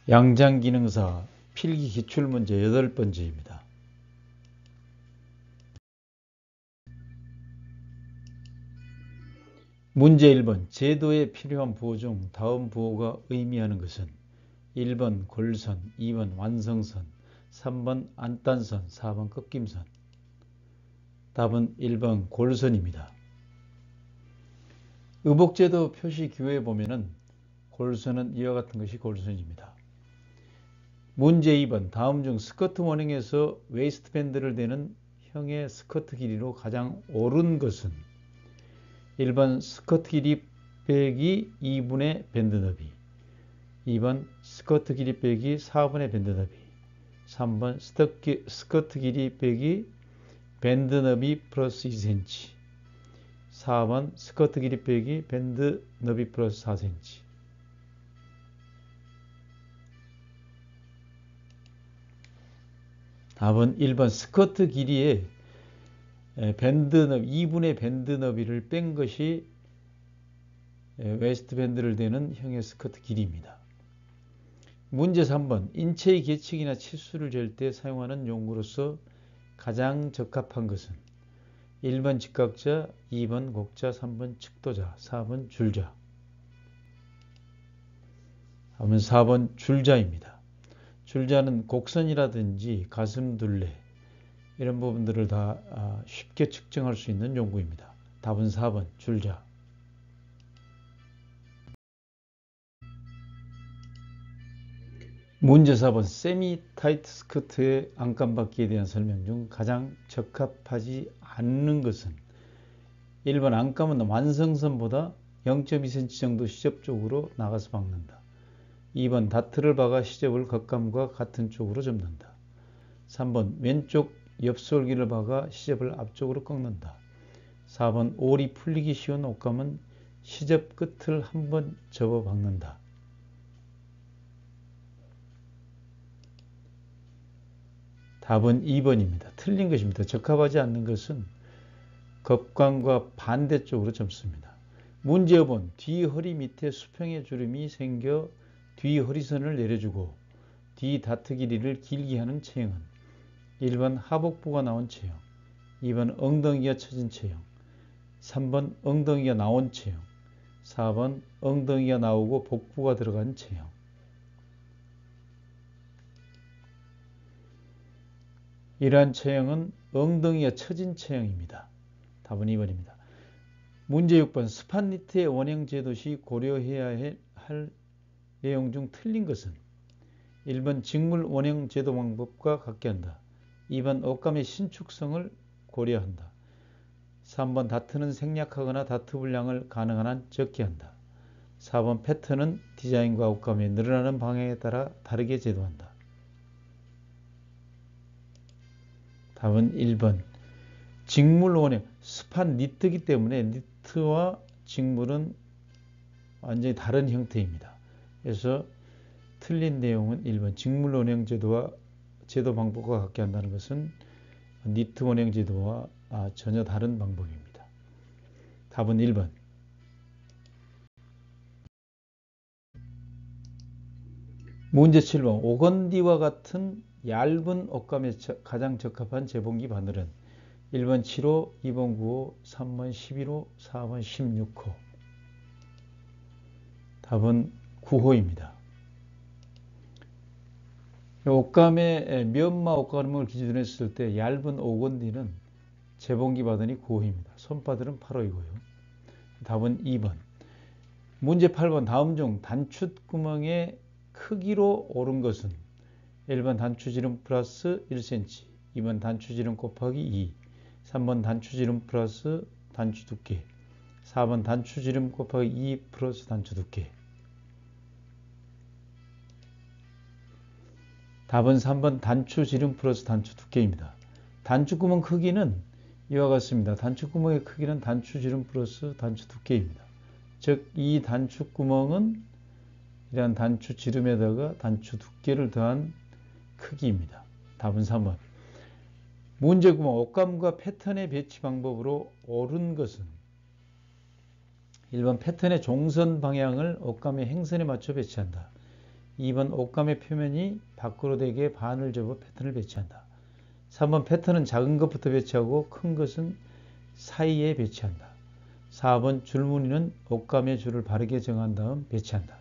양장기능사 필기 기출문제 8번째입니다. 문제 1번 제도에 필요한 부호 중 다음 부호가 의미하는 것은 1번 골선, 2번 완성선, 3번 안단선, 4번 꺾임선. 답은 1번 골선입니다. 의복제도 표시기호에 보면은 골선은 이와 같은 것이 골선입니다. 문제 2번 다음 중 스커트 원형에서 웨이스트밴드를 대는 형의 스커트 길이로 가장 옳은 것은 1번 스커트 길이 빼기 2분의 밴드 너비, 2번 스커트 길이 빼기 4분의 밴드 너비, 3번 스커트 길이 빼기 밴드 너비 플러스 2cm, 4번 스커트 길이 빼기 밴드 너비 플러스 4cm. 답은 1번 스커트 길이에 밴드 너비, 2분의 밴드 너비를 뺀 것이 웨스트 밴드를 대는 형의 스커트 길이입니다. 문제 3번 인체의 계측이나 치수를 잴 때 사용하는 용구로서 가장 적합한 것은 1번 직각자, 2번 곡자, 3번 측도자, 4번 줄자. 답은 4번 줄자입니다. 줄자는 곡선이라든지 가슴둘레 이런 부분들을 다 쉽게 측정할 수 있는 용구입니다. 답은 4번 줄자. 문제 4번 세미 타이트 스커트의 안감받기에 대한 설명 중 가장 적합하지 않는 것은 1번 안감은 완성선보다 0.2cm 정도 시접 쪽으로 나가서 박는다. 2번 다트를 박아 시접을 겉감과 같은 쪽으로 접는다. 3번 왼쪽 옆솔기를 박아 시접을 앞쪽으로 꺾는다. 4번 올이 풀리기 쉬운 옷감은 시접 끝을 한번 접어 박는다. 답은 2번입니다. 틀린 것입니다. 적합하지 않는 것은 겉감과 반대쪽으로 접습니다. 문제 5번 뒤 허리 밑에 수평의 주름이 생겨 뒤 허리선을 내려주고 뒤 다트 길이를 길게 하는 체형은 1번 하복부가 나온 체형, 2번 엉덩이가 처진 체형, 3번 엉덩이가 나온 체형, 4번 엉덩이가 나오고 복부가 들어간 체형. 이러한 체형은 엉덩이가 처진 체형입니다. 답은 2번입니다. 문제 6번 스판니트의 원형 제도 시 고려해야 할 내용 중 틀린 것은 1번 직물 원형 제도 방법과 같게 한다. 2번 옷감의 신축성을 고려한다. 3번 다트는 생략하거나 다트 분량을 가능한 한 적게 한다. 4번 패턴은 디자인과 옷감의 늘어나는 방향에 따라 다르게 제도한다. 답은 1번 직물 원형 스판 니트이기 때문에 니트와 직물은 완전히 다른 형태입니다. 그래서 틀린 내용은 1번 직물 원형 제도와 제도 방법과 같게 한다는 것은 니트 원형 제도와 전혀 다른 방법입니다. 답은 1번. 문제 7번 오건디와 같은 얇은 옷감에 가장 적합한 재봉기 바늘은 1번 7호, 2번 9호, 3번 11호, 4번 16호. 답은 9호입니다. 옷감의 면마 옷감을 기준으로 했을 때 얇은 오건디는 재봉기 바늘이 9호입니다. 손바늘은 8호이고요. 답은 2번. 문제 8번 다음 중 단추구멍의 크기로 옳은 것은 1번 단추지름 플러스 1cm, 2번 단추지름 곱하기 2, 3번 단추지름 플러스 단추 두께, 4번 단추지름 곱하기 2 플러스 단추 두께. 답은 3번 단추지름 플러스 단추 두께입니다. 단추구멍 크기는 이와 같습니다. 단추구멍의 크기는 단추지름 플러스 단추 두께입니다. 즉 이 단추구멍은 이러한 단추지름에다가 단추 두께를 더한 크기입니다. 답은 3번. 문제 9번 옷감과 패턴의 배치 방법으로 옳은 것은 1번 패턴의 종선 방향을 옷감의 행선에 맞춰 배치한다. 2번 옷감의 표면이 밖으로 되게 반을 접어 패턴을 배치한다. 3번 패턴은 작은 것부터 배치하고 큰 것은 사이에 배치한다. 4번 줄무늬는 옷감의 줄을 바르게 정한 다음 배치한다.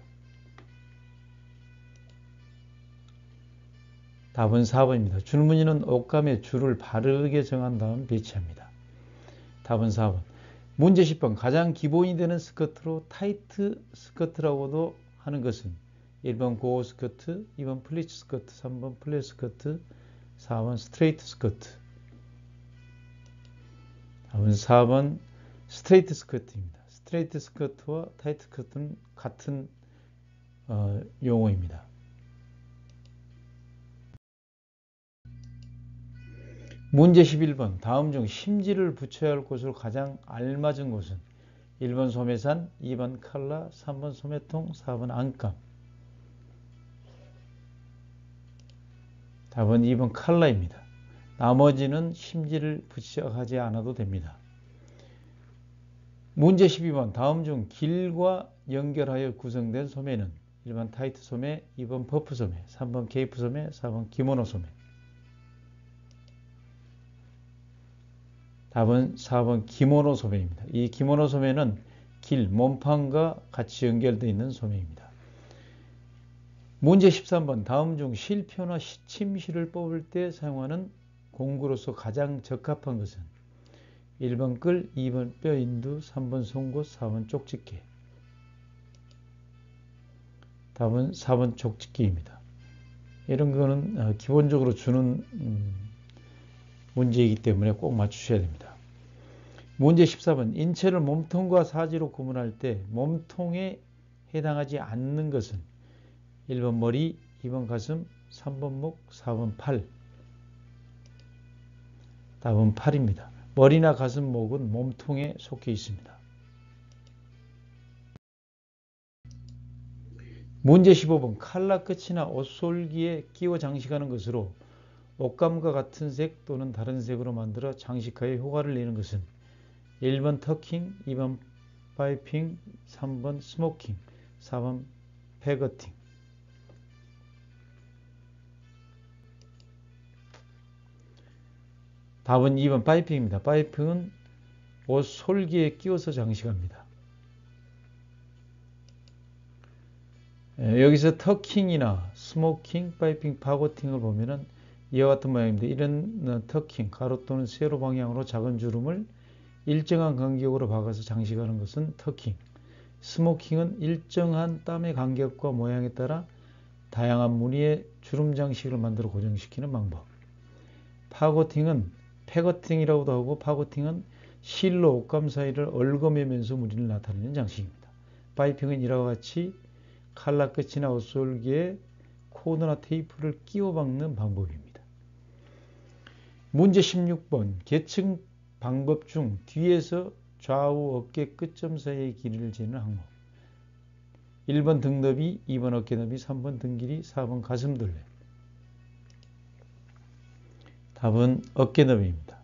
답은 4번입니다. 줄무늬는 옷감의 줄을 바르게 정한 다음 배치합니다. 답은 4번. 문제 10번. 가장 기본이 되는 스커트로 타이트 스커트라고도 하는 것은 1번 고어 스커트, 2번 플리츠 스커트, 3번 플랫 스커트, 4번 스트레이트 스커트. 답은 4번 스트레이트 스커트입니다. 스트레이트 스커트와 타이트 스커트는 같은 용어입니다. 문제 11번. 다음 중 심지를 붙여야 할 곳으로 가장 알맞은 곳은 1번 소매산, 2번 칼라, 3번 소매통, 4번 안감. 답은 2번 칼라입니다. 나머지는 심지를 붙여하지 않아도 됩니다. 문제 12번. 다음 중 길과 연결하여 구성된 소매는 1번 타이트 소매, 2번 퍼프 소매, 3번 케이프 소매, 4번 기모노 소매. 답은 4번 기모노 소매입니다. 이 기모노 소매는 길, 몸판과 같이 연결되어 있는 소매입니다. 문제 13번. 다음 중 실표나 시침실을 뽑을 때 사용하는 공구로서 가장 적합한 것은 1번 끌, 2번 뼈인두, 3번 송곳, 4번 쪽집게. 답은 4번 쪽집게입니다. 이런 거는 기본적으로 주는 문제이기 때문에 꼭 맞추셔야 됩니다. 문제 14번. 인체를 몸통과 사지로 구분할 때 몸통에 해당하지 않는 것은 1번 머리, 2번 가슴, 3번 목, 4번 팔. 답은 8입니다. 머리나 가슴, 목은 몸통에 속해 있습니다. 문제 15번. 칼라 끝이나 옷솔기에 끼워 장식하는 것으로 옷감과 같은 색 또는 다른 색으로 만들어 장식하여 효과를 내는 것은 1번 터킹, 2번 파이핑, 3번 스모킹, 4번 패거팅. 답은 2번 파이핑입니다. 파이핑은 옷 솔기에 끼워서 장식합니다. 여기서 터킹이나 스모킹, 파이핑, 파고팅을 보면은 이와 같은 모양입니다. 이런 터킹, 가로 또는 세로 방향으로 작은 주름을 일정한 간격으로 박아서 장식하는 것은 터킹. 스모킹은 일정한 땀의 간격과 모양에 따라 다양한 무늬의 주름 장식을 만들어 고정시키는 방법. 파고팅은 패거팅이라고도 하고, 파고팅은 실로 옷감 사이를 얽어매면서 무늬를 나타내는 장식입니다. 파이핑은 이와 같이 칼라 끝이나 옷솔기에 코드나 테이프를 끼워 박는 방법입니다. 문제 16번. 계층 방법 중 뒤에서 좌우 어깨 끝점 사이의 길이를 재는 항목. 1번 등 너비, 2번 어깨 너비, 3번 등 길이, 4번 가슴 둘레. 답은 어깨 너비입니다.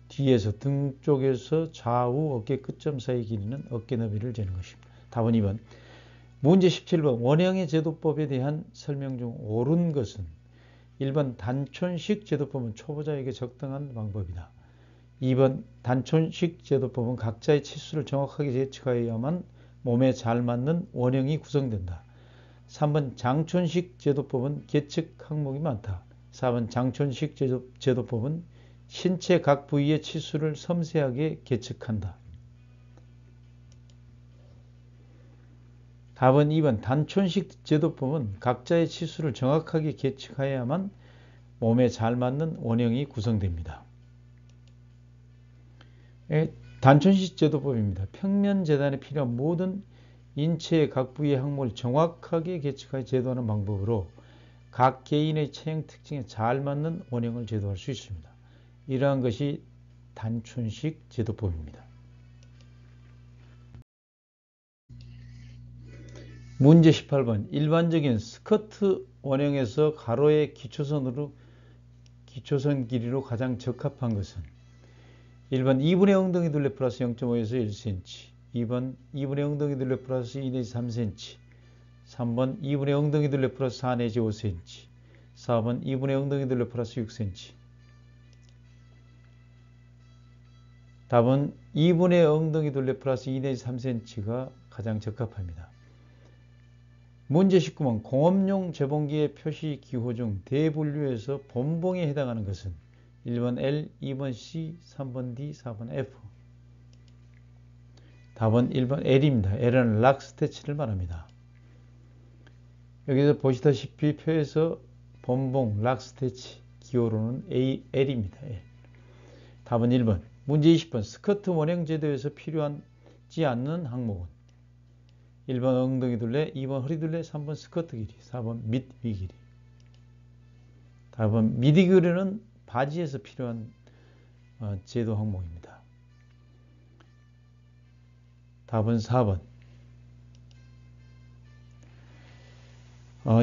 뒤에서 등 쪽에서 좌우 어깨 끝점 사이의 길이는 어깨 너비를 재는 것입니다. 답은 2번. 문제 17번. 원형의 제도법에 대한 설명 중 옳은 것은 1번 단촌식 제도법은 초보자에게 적당한 방법이다. 2번 단촌식 제도법은 각자의 치수를 정확하게 예측하여야만 몸에 잘 맞는 원형이 구성된다. 3번 장촌식 제도법은 계측 항목이 많다. 4번 장촌식 제도법은 신체 각 부위의 치수를 섬세하게 계측한다. 답은 2번 단촌식 제도법은 각자의 치수를 정확하게 계측하여야만 몸에 잘 맞는 원형이 구성됩니다. 단촌식 제도법입니다. 평면 재단에 필요한 모든 인체의 각 부위의 항목을 정확하게 계측하여 제도하는 방법으로 각 개인의 체형 특징에 잘 맞는 원형을 제도할 수 있습니다. 이러한 것이 단촌식 제도법입니다. 문제 18번. 일반적인 스커트 원형에서 가로의 기초선 길이로 가장 적합한 것은 1번 2분의 엉덩이 둘레 플러스 0.5에서 1cm, 2번 2분의 엉덩이 둘레 플러스 2 내지 3cm, 3번 2분의 엉덩이 둘레 플러스 4 내지 5cm. 4번 2분의 엉덩이 둘레 플러스 6cm. 답은 2분의 엉덩이 둘레 플러스 2 내지 3cm가 가장 적합합니다. 문제 19번 공업용 재봉기의 표시 기호 중 대분류에서 본봉에 해당하는 것은 1번 L, 2번 C, 3번 D, 4번 F. 답은 1번 L입니다. L은 락 스태치를 말합니다. 여기서 보시다시피 표에서 본봉 락 스태치 기호로는 L입니다. L. 답은 1번. 문제 20번 스커트 원형 제도에서 필요하지 않는 항목은 1번 엉덩이 둘레, 2번 허리 둘레, 3번 스커트 길이, 4번 밑 위 길이. 답은 미디 길이는 바지에서 필요한 제도 항목입니다. 답은 4번.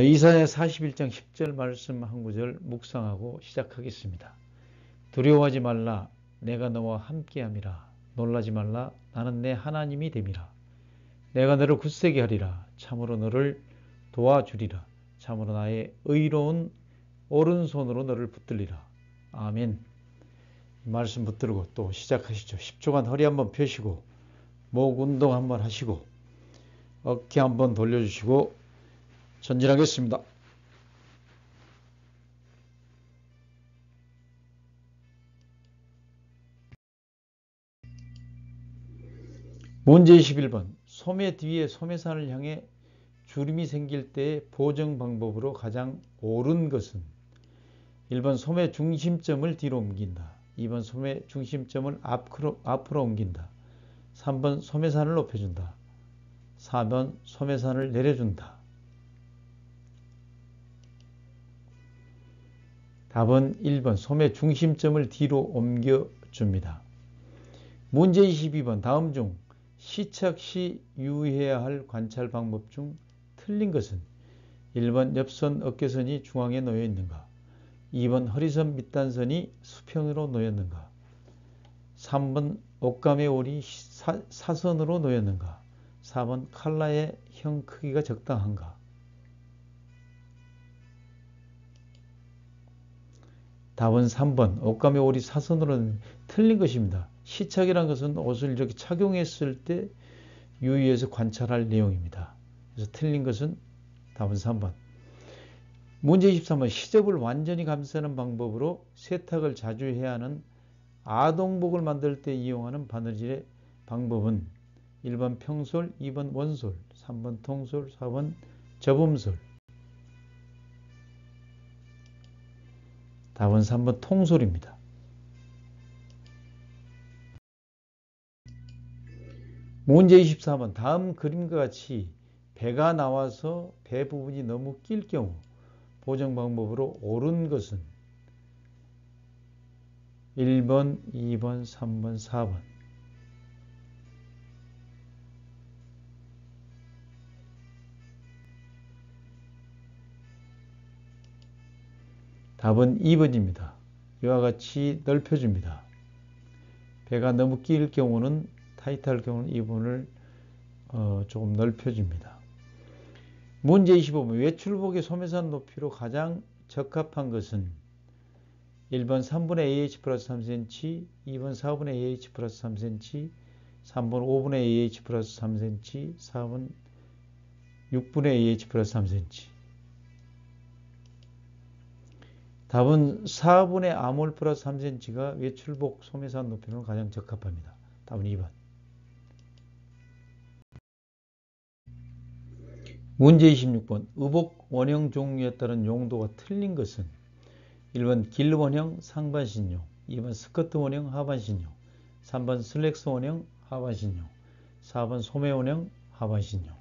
이사야 41장 10절 말씀 한 구절 묵상하고 시작하겠습니다. 두려워하지 말라. 내가 너와 함께함이라. 놀라지 말라. 나는 내 하나님이 됨이라. 내가 너를 굳세게 하리라. 참으로 너를 도와주리라. 참으로 나의 의로운 오른손으로 너를 붙들리라. 아멘. 이 말씀 붙들고 또 시작하시죠. 10초간 허리 한번 펴시고 목 운동 한번 하시고 어깨 한번 돌려주시고 전진하겠습니다. 문제 21번 소매 뒤에 소매산을 향해 주름이 생길 때의 보정 방법으로 가장 옳은 것은 1번 소매 중심점을 뒤로 옮긴다. 2번 소매 중심점을 앞으로 옮긴다. 3번 소매산을 높여준다. 4번 소매산을 내려준다. 답은 1번 소매 중심점을 뒤로 옮겨줍니다. 문제 22번 다음 중 시착 시 유의해야 할 관찰 방법 중 틀린 것은 1번 옆선 어깨선이 중앙에 놓여 있는가. 2번 허리선 밑단선이 수평으로 놓였는가. 3번 옷감의 올이 사선으로 놓였는가. 4번 칼라의 형 크기가 적당한가. 답은 3번 옷감의 올이 사선으로 틀린 것입니다. 시착이라는 것은 옷을 이렇게 착용했을 때 유의해서 관찰할 내용입니다. 그래서 틀린 것은 답은 3번. 문제 23번 시접을 완전히 감싸는 방법으로 세탁을 자주 해야 하는 아동복을 만들 때 이용하는 바느질의 방법은 1번 평솔, 2번 원솔, 3번 통솔, 4번 접음솔. 답은 3번 통솔입니다. 문제 24번 다음 그림과 같이 배가 나와서 배 부분이 너무 낄 경우 보정 방법으로 옳은 것은 1번, 2번, 3번, 4번. 답은 2번입니다. 이와 같이 넓혀줍니다. 배가 너무 낄 경우는 타이트할 경우는 이 부분을 조금 넓혀줍니다. 문제 25번 외출복의 소매산 높이로 가장 적합한 것은 1번 3분의 AH 플러스 3cm, 2번 4분의 AH 플러스 3cm, 3번 5분의 AH 플러스 3cm, 4번 6분의 AH 플러스 3cm. 답은 4분의 아몰 플러스 3cm가 외출복 소매산 높이로 가장 적합합니다. 답은 2번. 문제 26번 의복 원형 종류에 따른 용도가 틀린 것은 1번 길 원형 상반신용, 2번 스커트 원형 하반신용, 3번 슬랙스 원형 하반신용, 4번 소매 원형 하반신용.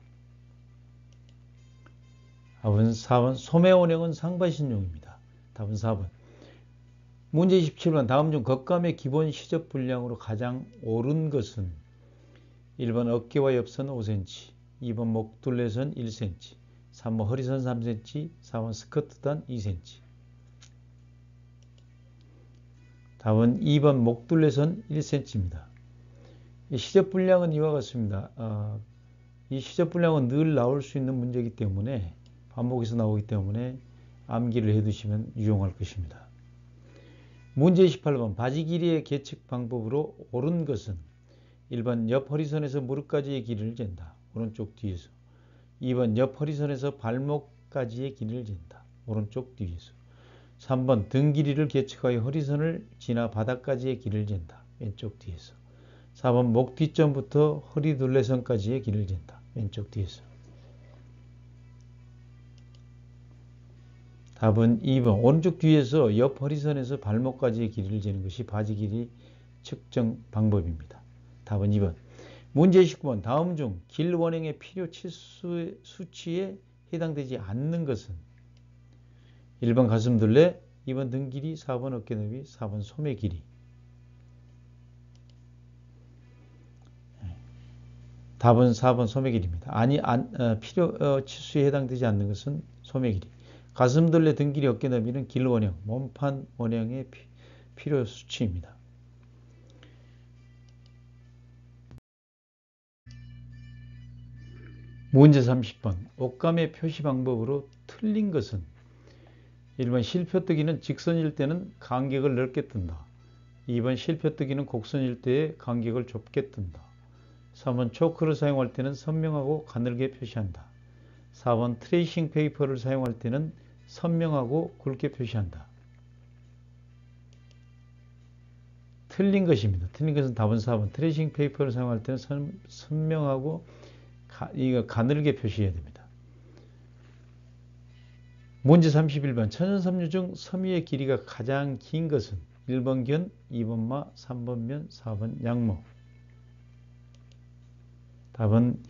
답은 4번 소매 원형은 상반신용입니다. 답은 4번. 문제 27번 다음 중 겉감의 기본 시접 분량으로 가장 옳은 것은 1번 어깨와 옆선 5cm, 2번 목둘레선 1cm, 3번 허리선 3cm, 4번 스커트단 2cm. 답은 2번 목둘레선 1cm입니다. 시접 분량은 이와 같습니다. 이 시접불량은 늘 나올 수 있는 문제이기 때문에 반복해서 나오기 때문에 암기를 해두시면 유용할 것입니다. 문제 28번 바지 길이의 계측 방법으로 옳은 것은 1번 옆 허리선에서 무릎까지의 길이를 잰다. 오른쪽 뒤에서. 2번 옆 허리선에서 발목까지의 길이를 잰다. 오른쪽 뒤에서. 3번 등 길이를 계측하여 허리선을 지나 바닥까지의 길이를 잰다. 왼쪽 뒤에서. 4번 목 뒤점부터 허리 둘레선까지의 길이를 잰다. 왼쪽 뒤에서. 답은 2번 오른쪽 뒤에서 옆 허리선에서 발목까지의 길이를 재는 것이 바지 길이 측정 방법입니다. 답은 2번. 문제 19번 다음 중 길 원형의 필요 치수의 수치에 해당되지 않는 것은 1번 가슴둘레, 2번 등 길이, 4번 어깨 너비, 4번 소매 길이. 답은 4번 소매 길이입니다. 필요 치수에 해당되지 않는 것은 소매 길이. 가슴둘레, 등 길이, 어깨 너비는 길 원형, 몸판 원형의 필요 수치입니다. 문제 30번 옷감의 표시 방법으로 틀린 것은 1번 실표뜨기는 직선일 때는 간격을 넓게 뜬다. 2번 실표뜨기는 곡선일 때에 간격을 좁게 뜬다. 3번 초크를 사용할 때는 선명하고 가늘게 표시한다. 4번 트레이싱 페이퍼를 사용할 때는 선명하고 굵게 표시한다. 틀린 것입니다. 틀린 것은 답은 4번 트레이싱 페이퍼를 사용할 때는 선명하고 가늘게 표시해야 됩니다. 문제 31번 천연섬유 중 섬유의 길이가 가장 긴 것은 1번 견, 2번 마, 3번 면, 4번 양모. 답은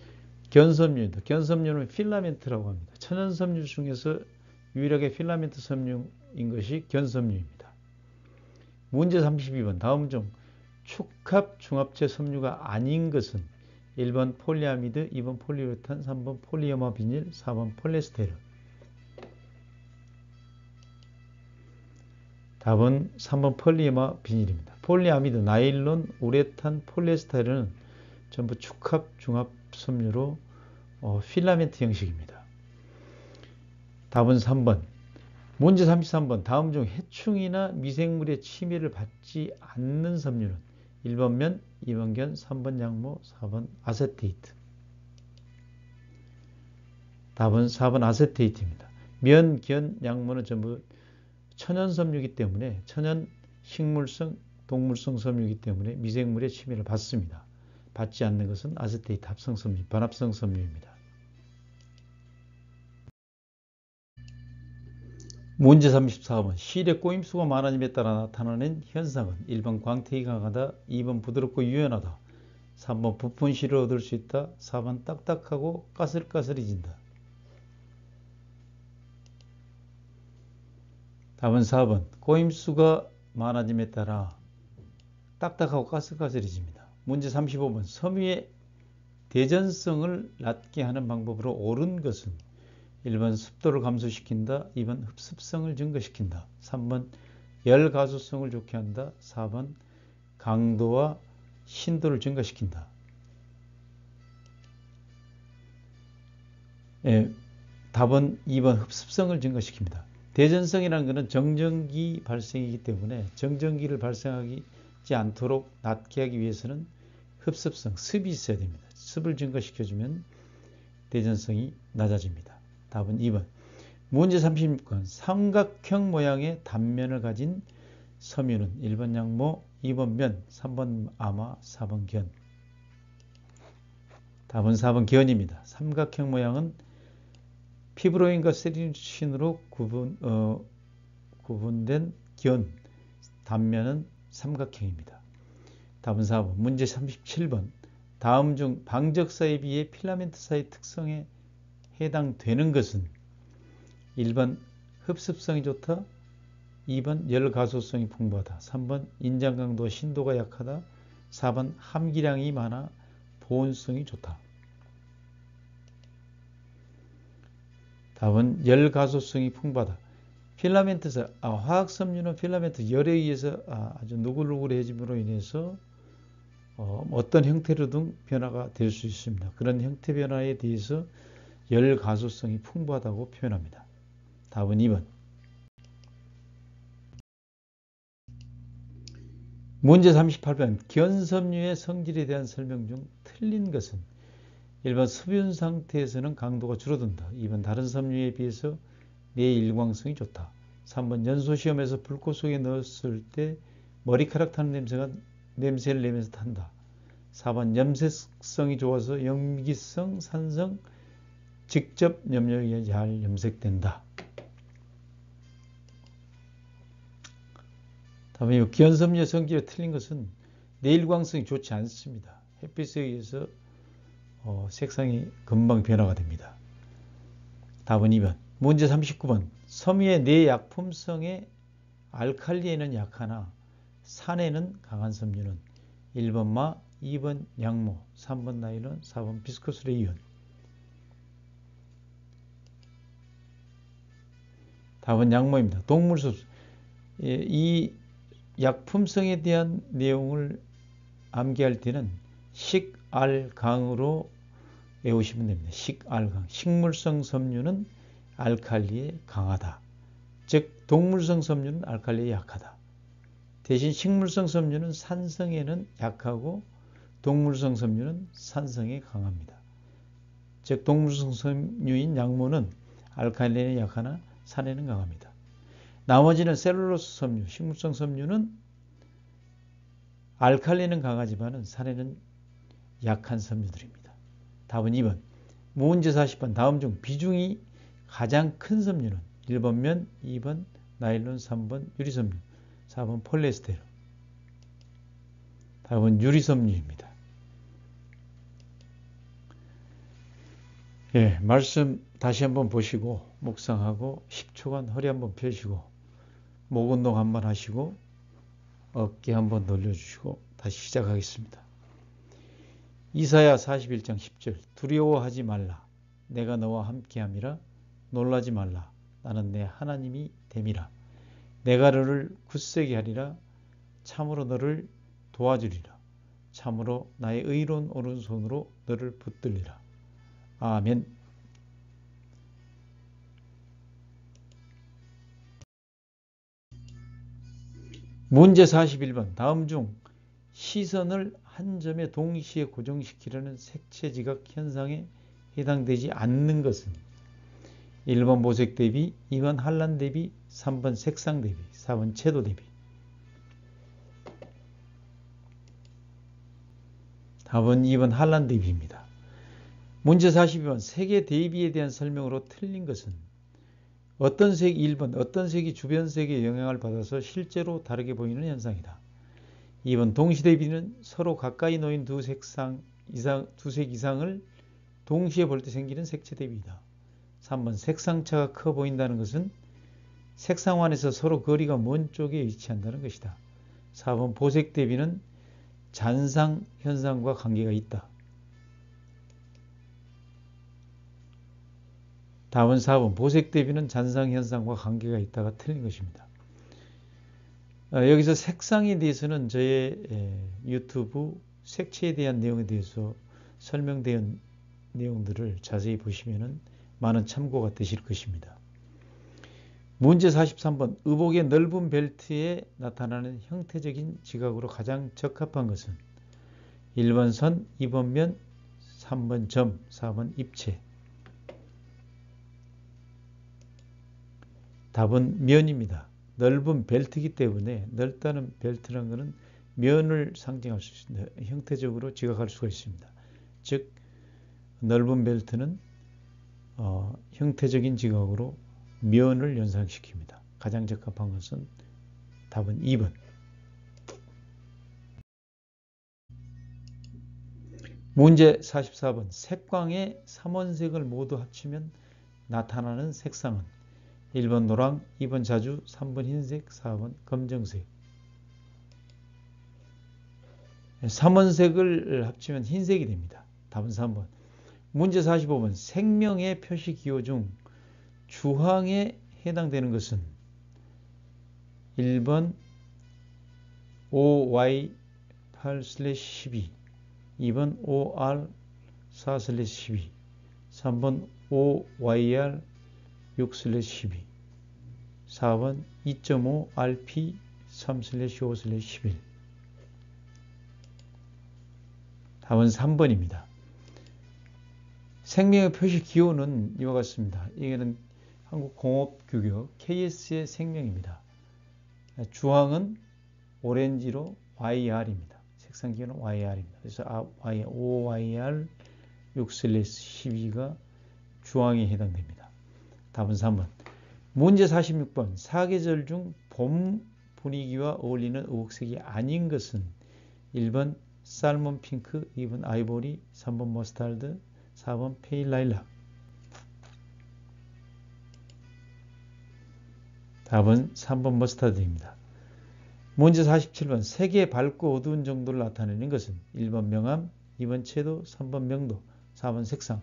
견섬유입니다. 견섬유는 필라멘트라고 합니다. 천연섬유 중에서 유일하게 필라멘트 섬유인 것이 견섬유입니다. 문제 32번 다음 중 축합 중합체 섬유가 아닌 것은 1번 폴리아미드, 2번 폴리우레탄, 3번 폴리어마 비닐, 4번 폴리에스테르. 답은 3번 폴리어마 비닐입니다. 폴리아미드, 나일론, 우레탄, 폴리에스테르는 전부 축합 중합 섬유로 필라멘트 형식입니다. 답은 3번. 문제 33번 다음 중 해충이나 미생물의 침해를 받지 않는 섬유는 1번 면, 2번 견, 3번 양모, 4번 아세테이트. 답은 4번 아세테이트입니다. 면, 견, 양모는 전부 천연섬유이기 때문에 천연 식물성, 동물성 섬유이기 때문에 미생물의 침해를 받습니다. 받지 않는 것은 아세테이트 합성 섬유, 반합성 섬유입니다. 문제 34번 실의 꼬임수가 많아짐에 따라 나타나는 현상은 1번 광택이 강하다, 2번 부드럽고 유연하다, 3번 부푼 실을 얻을 수 있다, 4번 딱딱하고 까슬까슬해진다. 답은 4번 꼬임수가 많아짐에 따라 딱딱하고 까슬까슬해집니다. 문제 35번 섬유의 대전성을 낮게 하는 방법으로 옳은 것은 1번 습도를 감소시킨다, 2번 흡습성을 증가시킨다, 3번 열 가소성을 좋게 한다, 4번 강도와 신도를 증가시킨다. 답은 2번 흡습성을 증가시킵니다. 대전성이라는 것은 정전기 발생이기 때문에 정전기를 발생하지 않도록 낮게 하기 위해서는 흡습성, 습이 있어야 됩니다. 습을 증가시켜주면 대전성이 낮아집니다. 답은 2번. 문제 36번 삼각형 모양의 단면을 가진 섬유는 1번 양모, 2번 면, 3번 아마, 4번 견. 답은 4번 견입니다. 삼각형 모양은 피브로인과 세리누친으로 구분된 견, 단면은 삼각형입니다. 답은 4번. 문제 37번 다음 중 방적사에 비해 필라멘트사의 특성에 해당되는 것은 1번 흡습성이 좋다, 2번 열가소성이 풍부하다, 3번 인장강도와 신도가 약하다, 4번 함기량이 많아 보온성이 좋다. 답은 열가소성이 풍부하다. 필라멘트사, 화학섬유는 필라멘트 열에 의해서 아주 누글누글해짐으로 인해서 어떤 형태로든 변화가 될 수 있습니다. 그런 형태 변화에 대해서 열 가소성이 풍부하다고 표현합니다. 답은 2번. 문제 38번. 견섬유의 성질에 대한 설명 중 틀린 것은 1번 수분 상태에서는 강도가 줄어든다. 2번 다른 섬유에 비해서 내일광성이 좋다. 3번 연소시험에서 불꽃 속에 넣었을 때 머리카락 타는 냄새를 내면서 탄다. 4번 염색성이 좋아서 염기성, 산성, 직접 염료에 잘 염색된다. 다음에 기현섬유의 성질이 틀린 것은 내일광성이 좋지 않습니다. 햇빛에 의해서 색상이 금방 변화가 됩니다. 답은 2번. 문제 39번. 섬유의 내약품성에 알칼리에는 약하나 산에는 강한 섬유는 1번 마, 2번 양모, 3번 나일론, 4번 비스코스 레이온. 답은 양모입니다. 동물소 이 약품성에 대한 내용을 암기할 때는 식알강으로 외우시면 됩니다. 식알강. 식물성 섬유는 알칼리에 강하다. 즉 동물성 섬유는 알칼리에 약하다. 대신 식물성 섬유는 산성에는 약하고 동물성 섬유는 산성에 강합니다. 즉 동물성 섬유인 양모는 알칼리에 약하나 산에는 강합니다. 나머지는 셀룰로스 섬유, 식물성 섬유는 알칼리는 강하지만 산에는 약한 섬유들입니다. 답은 2번. 문제 40번. 다음 중 비중이 가장 큰 섬유는 1번 면, 2번 나일론, 3번 유리섬유, 4번 폴리에스테르. 답은 유리섬유입니다. 예, 말씀 다시 한번 보시고 묵상하고 10초간 허리 한번 펴시고 목 운동 한번 하시고 어깨 한번 돌려주시고 다시 시작하겠습니다. 이사야 41장 10절. 두려워하지 말라. 내가 너와 함께함이라. 놀라지 말라. 나는 내 하나님이 됨이라. 내가 너를 굳세게 하리라. 참으로 너를 도와주리라. 참으로 나의 의로운 오른손으로 너를 붙들리라. 아멘. 문제 41번. 다음 중 시선을 한 점에 동시에 고정시키려는 색채지각 현상에 해당되지 않는 것은 1번 보색 대비, 2번 한란 대비, 3번 색상 대비, 4번 채도 대비. 답은 2번 한란 대비입니다. 문제 42번. 색의 대비에 대한 설명으로 틀린 것은 어떤 색이 1번 어떤 색이 주변 색에 영향을 받아서 실제로 다르게 보이는 현상이다. 2번 동시 대비는 서로 가까이 놓인 두 색 이상을 동시에 볼 때 생기는 색채 대비이다. 3번 색상차가 커 보인다는 것은 색상환에서 서로 거리가 먼 쪽에 위치한다는 것이다. 4번 보색 대비는 잔상 현상과 관계가 있다. 답은 4번 보색 대비는 잔상 현상과 관계가 있다가 틀린 것입니다. 여기서 색상에 대해서는 저의 유튜브 색채에 대한 내용에 대해서 설명된 내용들을 자세히 보시면 많은 참고가 되실 것입니다. 문제 43번. 의복의 넓은 벨트에 나타나는 형태적인 지각으로 가장 적합한 것은 1번 선, 2번 면, 3번 점, 4번 입체. 답은 면입니다. 넓은 벨트이기 때문에 넓다는 벨트라는 것은 면을 상징할 수 있습니다. 형태적으로 지각할 수가 있습니다. 즉 넓은 벨트는 형태적인 지각으로 면을 연상시킵니다. 가장 적합한 것은 답은 2번. 문제 44번. 색광의 3원색을 모두 합치면 나타나는 색상은 1번 노랑, 2번 자주, 3번 흰색, 4번 검정색. 3원색을 합치면 흰색이 됩니다. 답은 3번. 문제 45번. 생명의 표시기호 중 주황에 해당되는 것은 1번 OY8, 8/12, 2번 OR4/12, 3번 OYR 6/12, 4번 2.5 RP 3/5/11. 답은 3번입니다. 생명의 표시 기호는 이와 같습니다. 이거는 한국공업규격 KS의 생명입니다. 주황은 오렌지로 YR입니다. 색상 기호는 YR입니다. 그래서 OYR 6/12가 주황에 해당됩니다. 답은 3번. 문제 46번. 사계절 중 봄 분위기와 어울리는 의복색이 아닌 것은 1번 살몬 핑크, 2번 아이보리, 3번 머스타드, 4번 페일 라일락. 답은 3번 머스타드입니다. 문제 47번. 색의 밝고 어두운 정도를 나타내는 것은 1번 명암, 2번 채도, 3번 명도, 4번 색상.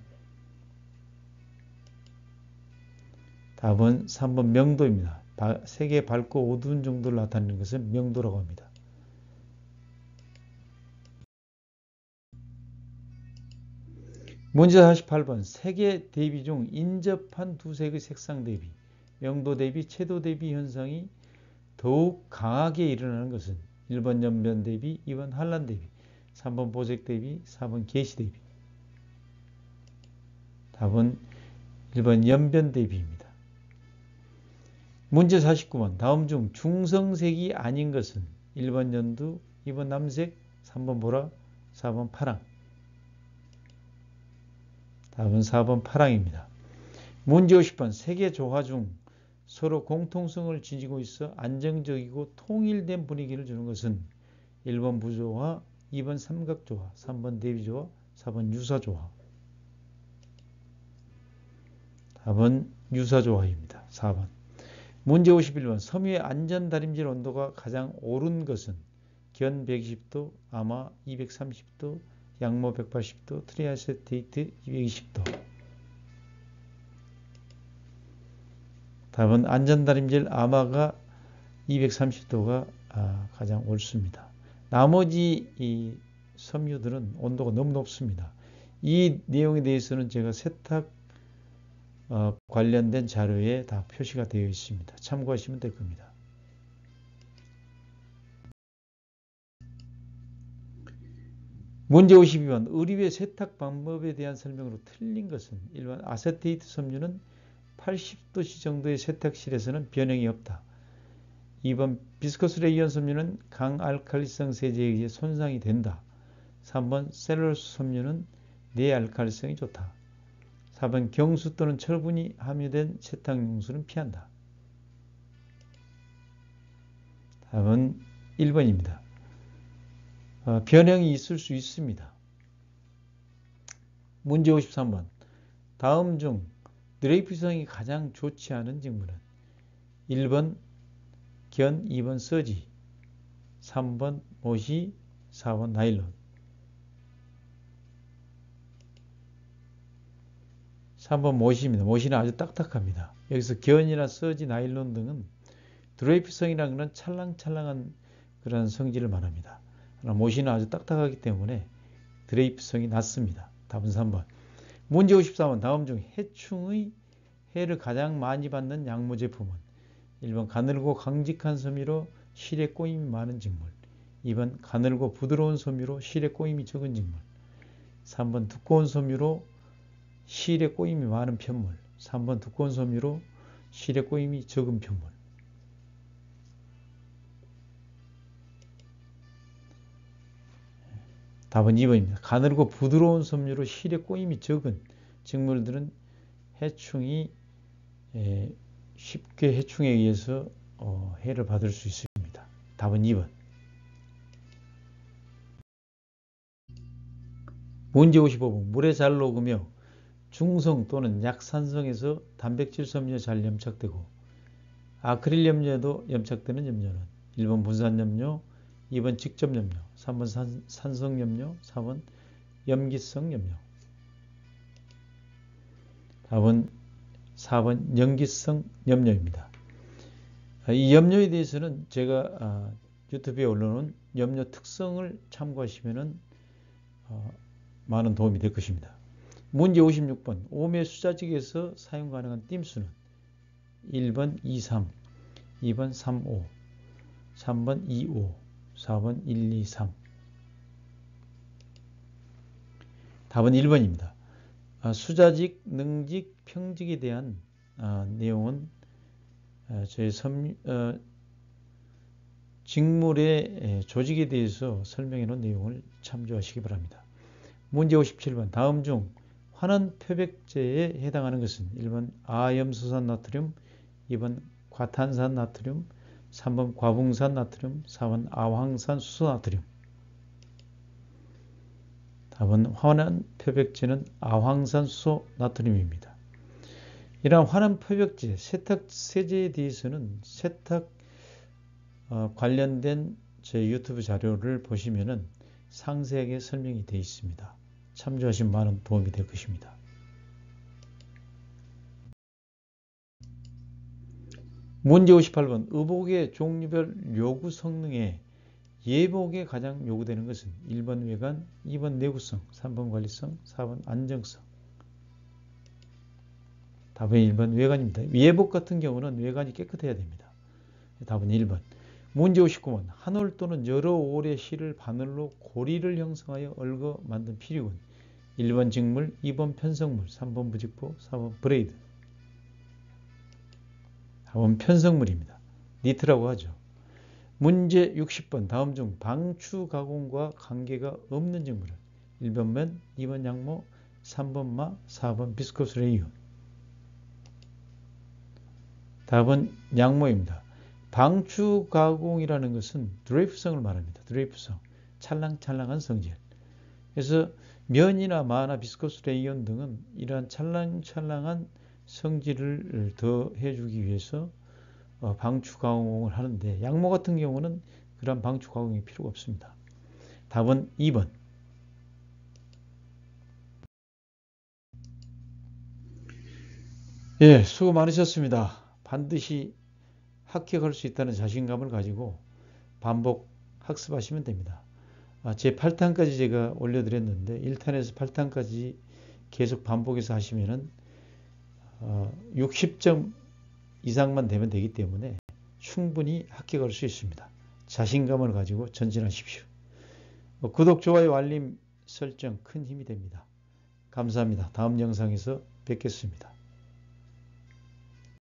답은 3번 명도입니다. 색의 밝고 어두운 정도를 나타내는 것은 명도라고 합니다. 문제 48번. 색의 대비 중 인접한 두 색의 색상 대비, 명도 대비, 채도 대비 현상이 더욱 강하게 일어나는 것은 1번 연변 대비, 2번 한란 대비, 3번 보색 대비, 4번 계시 대비. 답은 1번 연변 대비입니다. 문제 49번. 다음 중 중성색이 아닌 것은 1번 연두, 2번 남색, 3번 보라, 4번 파랑. 답은 4번 파랑입니다. 문제 50번. 색의 조화 중 서로 공통성을 지니고 있어 안정적이고 통일된 분위기를 주는 것은 1번 부조화, 2번 삼각조화, 3번 대비조화, 4번 유사조화. 답은 유사조화입니다. 4번. 문제 51번. 섬유의 안전다림질 온도가 가장 오른 것은 견 120도, 아마 230도, 양모 180도, 트리아세테이트 220도. 답은 안전다림질 아마가 230도가 가장 옳습니다. 나머지 이 섬유들은 온도가 너무 높습니다. 이 내용에 대해서는 제가 세탁 관련된 자료에 다 표시가 되어 있습니다. 참고하시면 될 겁니다. 문제 52번. 의류의 세탁 방법에 대한 설명으로 틀린 것은 1번 아세테이트 섬유는 80도 정도의 세탁실에서는 변형이 없다. 2번 비스커스 레이온 섬유는 강알칼리성 세제에 의해 손상이 된다. 3번 셀룰로스 섬유는 내알칼리성이 좋다. 4번 경수 또는 철분이 함유된 세탁 용수는 피한다. 답은 1번입니다. 변형이 있을 수 있습니다. 문제 53번. 다음 중 드레이프성이 가장 좋지 않은 직물은 1번 견, 2번 서지, 3번 모시, 4번 나일론. 3번 모시입니다. 모시는 아주 딱딱합니다. 여기서 견이나 서지, 나일론 등은 드레이프성이라는 것은 찰랑찰랑한 그런 성질을 말합니다. 그러나 모시는 아주 딱딱하기 때문에 드레이프성이 낮습니다. 답은 3번. 문제 54번. 다음 중 해충의 해를 가장 많이 받는 양모 제품은 1번 가늘고 강직한 섬유로 실에 꼬임이 많은 직물, 2번 가늘고 부드러운 섬유로 실에 꼬임이 적은 직물, 3번 두꺼운 섬유로 실에 꼬임이 많은 편물, 3번 두꺼운 섬유로 실에 꼬임이 적은 편물. 답은 2번입니다. 가늘고 부드러운 섬유로 실에 꼬임이 적은 직물들은 해충이 쉽게 해충에 의해서 해를 받을 수 있습니다. 답은 2번. 문제 55번. 물에 잘 녹으며 중성 또는 약산성에서 단백질 섬유에 잘 염착되고 아크릴 염료에도 염착되는 염료는 1번 분산염료, 2번 직접염료, 3번 산성염료, 4번 염기성 염료. 답은 4번 염기성 염료입니다. 이 염료에 대해서는 제가 유튜브에 올려놓은 염료 특성을 참고하시면 많은 도움이 될 것입니다. 문제 56번. 오메 수자직에서 사용 가능한 띰수는 1번 23, 2번 35, 3번 25, 4번 123. 답은 1번입니다. 수자직, 능직, 평직에 대한 내용은 저희 직물의 조직에 대해서 설명해 놓은 내용을 참조하시기 바랍니다. 문제 57번. 다음 중 환원 표백제에 해당하는 것은 1번 아염수산 나트륨, 2번 과탄산 나트륨, 3번 과붕산 나트륨, 4번 아황산 수소 나트륨. 답은 환원 표백제는 아황산 수소 나트륨입니다. 이러한 환원 표백제, 세탁 세제에 대해서는 세탁 관련된 제 유튜브 자료를 보시면은 상세하게 설명이 되어 있습니다. 참조하시면 많은 도움이 될 것입니다. 문제 58번. 의복의 종류별 요구 성능에 예복에 가장 요구되는 것은 1번 외관, 2번 내구성, 3번 관리성, 4번 안정성. 답은 1번 외관입니다. 예복 같은 경우는 외관이 깨끗해야 됩니다. 답은 1번. 문제 59번. 한 올 또는 여러 올의 실을 바늘로 고리를 형성하여 얽어 만든 피리군. 1번 직물, 2번 편성물, 3번 부직포, 4번 브레이드. 답은 편성물입니다. 니트라고 하죠. 문제 60번. 다음 중 방추 가공과 관계가 없는 직물은 1번 면, 2번 양모, 3번 마, 4번 비스코스 레이온. 답은 양모입니다. 방추 가공이라는 것은 드레이프성을 말합니다. 드레이프성, 찰랑찰랑한 성질. 그래서 면이나 마나 비스코스 레이온 등은 이러한 찰랑찰랑한 성질을 더해주기 위해서 방추 가공을 하는데 양모 같은 경우는 그런 방추 가공이 필요가 없습니다. 답은 2번. 예, 수고 많으셨습니다. 반드시 합격할 수 있다는 자신감을 가지고 반복 학습하시면 됩니다. 제 8탄까지 제가 올려드렸는데 1탄에서 8탄까지 계속 반복해서 하시면은 60점 이상만 되면 되기 때문에 충분히 합격할 수 있습니다. 자신감을 가지고 전진하십시오. 구독, 좋아요, 알림 설정 큰 힘이 됩니다. 감사합니다. 다음 영상에서 뵙겠습니다.